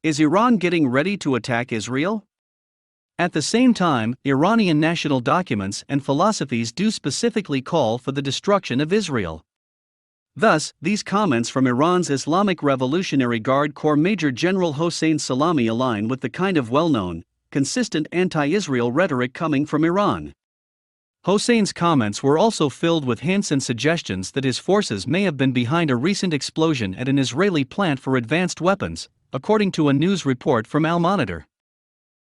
Is Iran getting ready to attack Israel? At the same time, Iranian national documents and philosophies do specifically call for the destruction of Israel. Thus, these comments from Iran's Islamic Revolutionary Guard Corps Major General Hossein Salami align with the kind of well-known, consistent anti-Israel rhetoric coming from Iran. Hossein's comments were also filled with hints and suggestions that his forces may have been behind a recent explosion at an Israeli plant for advanced weapons, according to a news report from Al Monitor.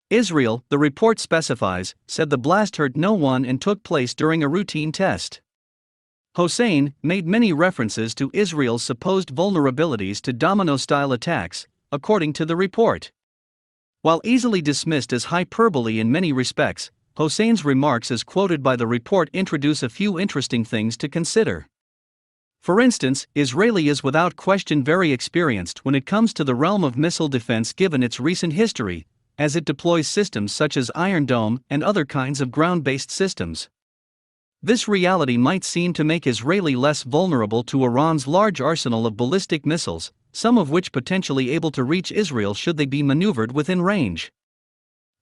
Israel, the report specifies, said the blast hurt no one and took place during a routine test. Hossein made many references to Israel's supposed vulnerabilities to domino-style attacks, according to the report. While easily dismissed as hyperbole in many respects, Hossein's remarks as quoted by the report introduce a few interesting things to consider. For instance, Israel is without question very experienced when it comes to the realm of missile defense given its recent history, as it deploys systems such as Iron Dome and other kinds of ground-based systems. This reality might seem to make Israel less vulnerable to Iran's large arsenal of ballistic missiles, some of which potentially able to reach Israel should they be maneuvered within range.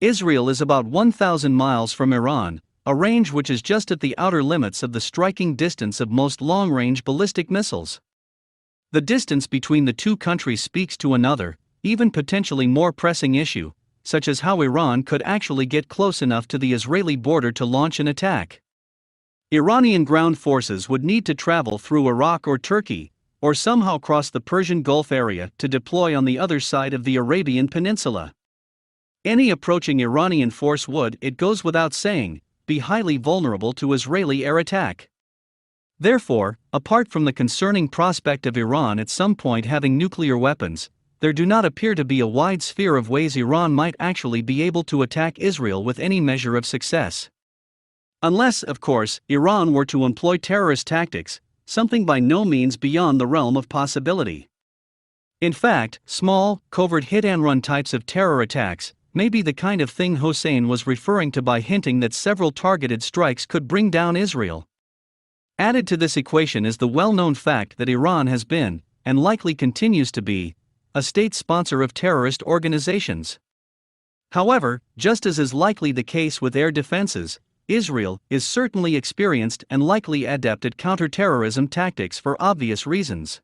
Israel is about 1,000 miles from Iran, a range which is just at the outer limits of the striking distance of most long-range ballistic missiles. The distance between the two countries speaks to another, even potentially more pressing issue, such as how Iran could actually get close enough to the Israeli border to launch an attack. Iranian ground forces would need to travel through Iraq or Turkey, or somehow cross the Persian Gulf area to deploy on the other side of the Arabian Peninsula. Any approaching Iranian force would, it goes without saying, be highly vulnerable to Israeli air attack. Therefore, apart from the concerning prospect of Iran at some point having nuclear weapons, there do not appear to be a wide sphere of ways Iran might actually be able to attack Israel with any measure of success. Unless, of course, Iran were to employ terrorist tactics, something by no means beyond the realm of possibility. In fact, small, covert hit-and-run types of terror attacks may be the kind of thing Hossein was referring to by hinting that several targeted strikes could bring down Israel. Added to this equation is the well-known fact that Iran has been, and likely continues to be, a state sponsor of terrorist organizations. However, just as is likely the case with air defenses, Israel is certainly experienced and likely adept at counter-terrorism tactics for obvious reasons.